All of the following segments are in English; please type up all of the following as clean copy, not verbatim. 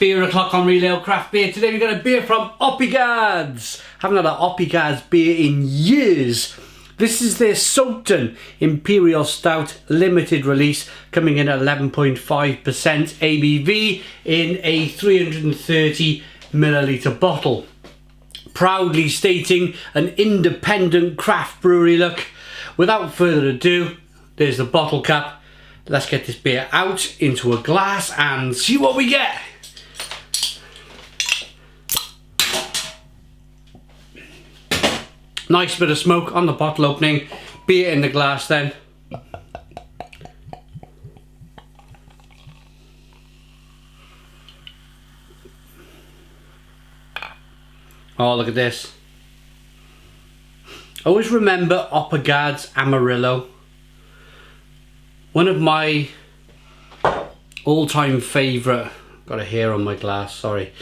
Beer O'Clock on Real Ale Craft Beer. Today we've got a beer from Oppiga rds. Haven't had an Oppiga rds beer in years. This is their Soten Imperial Stout limited release, coming in at 11.5% ABV in a 330 milliliter bottle. Proudly stating an independent craft brewery look. Without further ado, there's the bottle cap. Let's get this beer out into a glass and see what we get. Nice bit of smoke on the bottle opening. Beer in the glass then. Oh, look at this. Always remember Oppiga rds Amarillo. One of my all-time favourite, got a hair on my glass, sorry.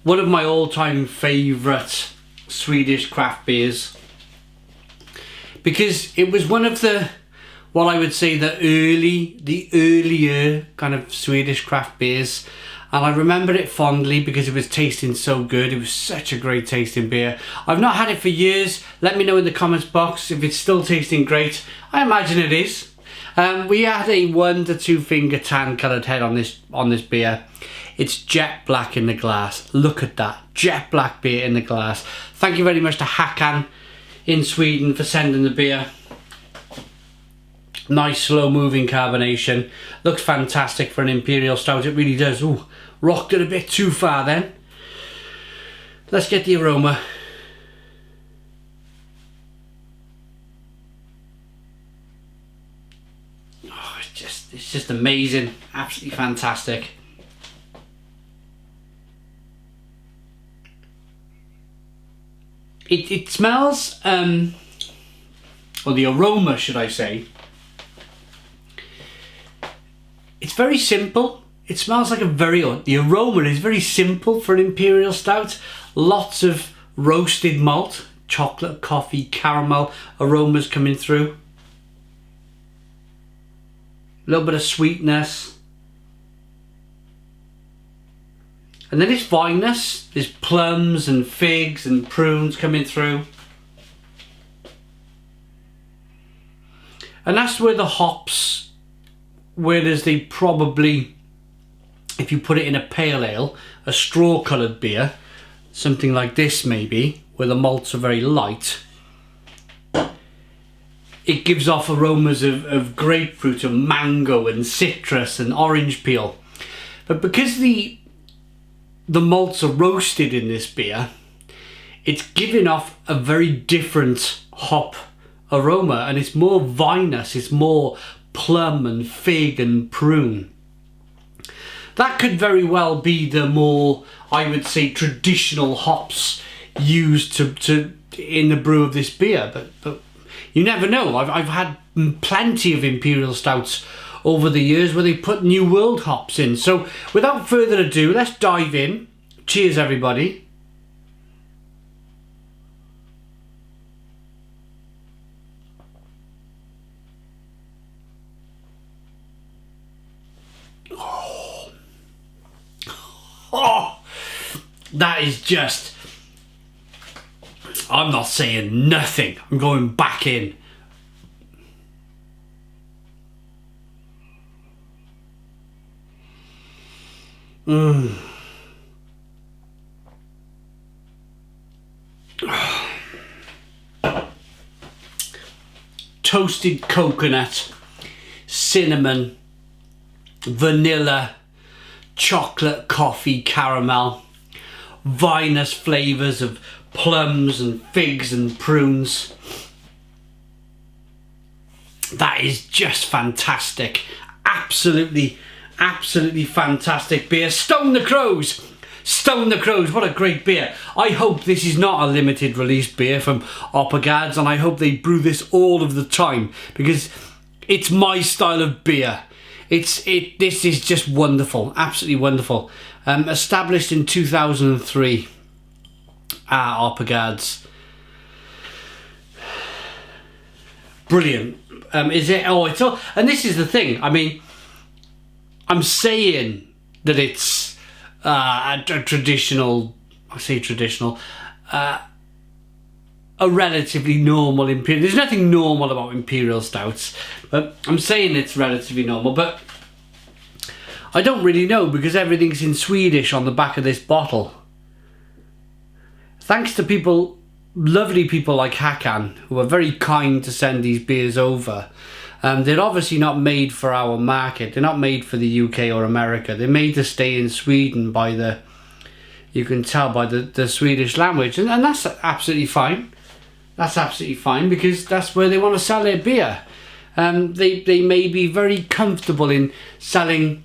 One of my all-time favourite Swedish craft beers. Because it was one of the, what I would say, the earlier kind of Swedish craft beers. And I remember it fondly because it was tasting so good. It was such a great tasting beer. I've not had it for years. Let me know in the comments box if it's still tasting great. I imagine it is. We had a 1 to 2 finger tan coloured head on this beer. It's jet black in the glass. Look at that, jet black beer in the glass. Thank you very much to Håkan in Sweden for sending the beer. Nice slow moving carbonation. Looks fantastic for an Imperial Stout, it really does. Ooh, rocked it a bit too far then. Let's get the aroma. Oh, it's just amazing, absolutely fantastic. It smells, or the aroma should I say, it's very simple. It smells like the aroma is very simple for an Imperial Stout. Lots of roasted malt, chocolate, coffee, caramel aromas coming through. A little bit of sweetness. And then this vinous, there's plums and figs and prunes coming through. And that's where the hops, whereas they probably, if you put it in a pale ale, a straw coloured beer, something like this maybe, where the malts are very light, it gives off aromas of grapefruit and mango and citrus and orange peel. But because the malts are roasted in this beer, it's giving off a very different hop aroma, and it's more vinous, it's more plum and fig and prune. That could very well be the more, I would say, traditional hops used to in the brew of this beer, but you never know. I've had plenty of Imperial Stouts over the years where they put New World hops in. So without further ado, let's dive in. Cheers everybody. Oh, that is just, I'm not saying nothing. I'm going back in. Toasted coconut, cinnamon, vanilla, chocolate, coffee, caramel, vinous flavours of plums and figs and prunes. That is just fantastic. Absolutely fantastic beer. Stone the Crows! Stone the Crows, what a great beer. I hope this is not a limited release beer from Oppiga rds, and I hope they brew this all of the time, because it's my style of beer. This is just wonderful, absolutely wonderful. Established in 2003 at Oppiga rds. Brilliant. Is it? Oh, it's all. And this is the thing. I mean, I'm saying that it's a traditional, I say traditional, a relatively normal Imperial. There's nothing normal about Imperial Stouts, but I'm saying it's relatively normal, but I don't really know because everything's in Swedish on the back of this bottle. Thanks to people, lovely people like Håkan, who are very kind to send these beers over. They're obviously not made for our market. They're not made for the UK or America. They're made to stay in Sweden by the, you can tell by the Swedish language. And that's absolutely fine. That's absolutely fine because that's where they want to sell their beer. They may be very comfortable in selling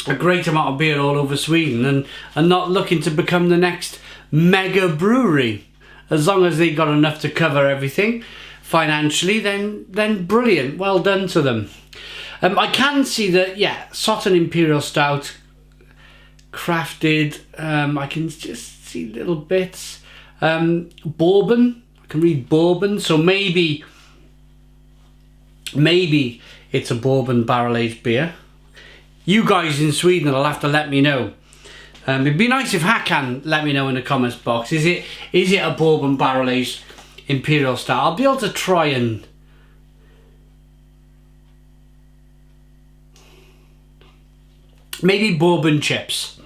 a great amount of beer all over Sweden and not looking to become the next mega brewery. As long as they got enough to cover everything financially, then brilliant. Well done to them. I can see that, yeah, Soten Imperial Stout, crafted. I can just see little bits. Bourbon, I can read bourbon, so maybe it's a bourbon barrel-aged beer. You guys in Sweden will have to let me know. It'd be nice if Håkan let me know in the comments box. Is it a bourbon barrel-aged Imperial Stout? I'll be able to try and maybe bourbon chips.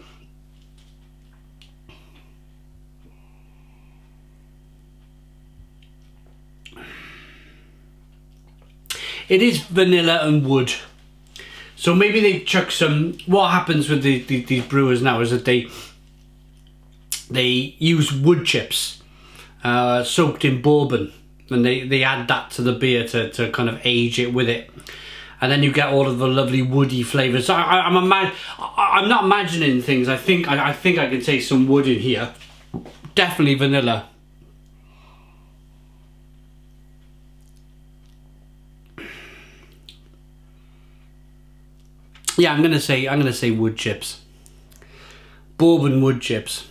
It is vanilla and wood. So maybe they chuck some. What happens with these brewers now is that they use wood chips soaked in bourbon, and they add that to the beer to kind of age it with it, and then you get all of the lovely woody flavours. So I'm not imagining things. I think I can taste some wood in here. Definitely vanilla. Yeah, I'm gonna say wood chips. Bourbon wood chips.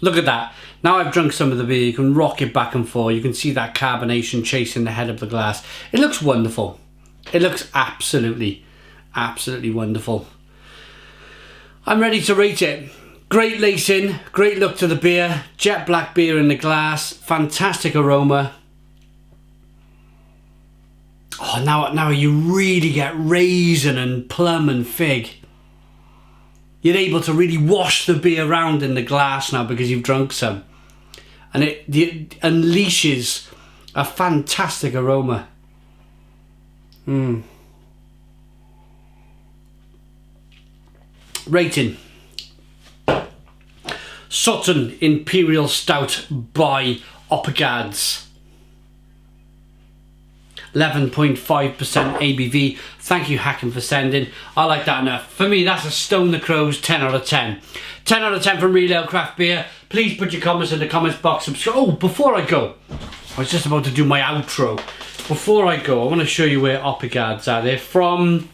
Look at that. Now I've drunk some of the beer, you can rock it back and forth. You can see that carbonation chasing the head of the glass. It looks wonderful. It looks absolutely, absolutely wonderful. I'm ready to rate it. Great lacing, great look to the beer, jet black beer in the glass, fantastic aroma. Oh, now you really get raisin and plum and fig. You're able to really wash the beer around in the glass now because you've drunk some. And it unleashes a fantastic aroma. Rating. Soten Imperial Stout by Oppiga rds. 11.5% ABV. Thank you, Håkan, for sending. I like that enough. For me, that's a Stone the Crows 10 out of 10. 10 out of 10 from Real Ale Craft Beer. Please put your comments in the comments box. Subscribe. Oh, before I go, I was just about to do my outro. Before I go, I want to show you where Oppiga rds are. They're from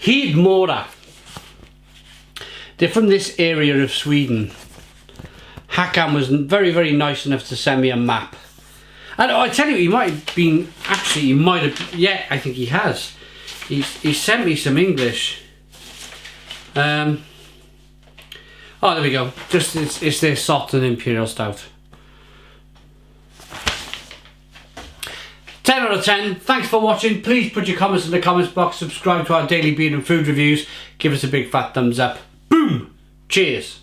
Hedemora. They're from this area of Sweden. Håkan was very, very nice enough to send me a map. And I tell you, he might have been, actually, he might have, yeah, I think he has. He sent me some English. Oh, there we go. Just, it's their Soten Imperial Stout. 10 out of 10. Thanks for watching. Please put your comments in the comments box. Subscribe to our daily beer and food reviews. Give us a big fat thumbs up. Boom! Cheers.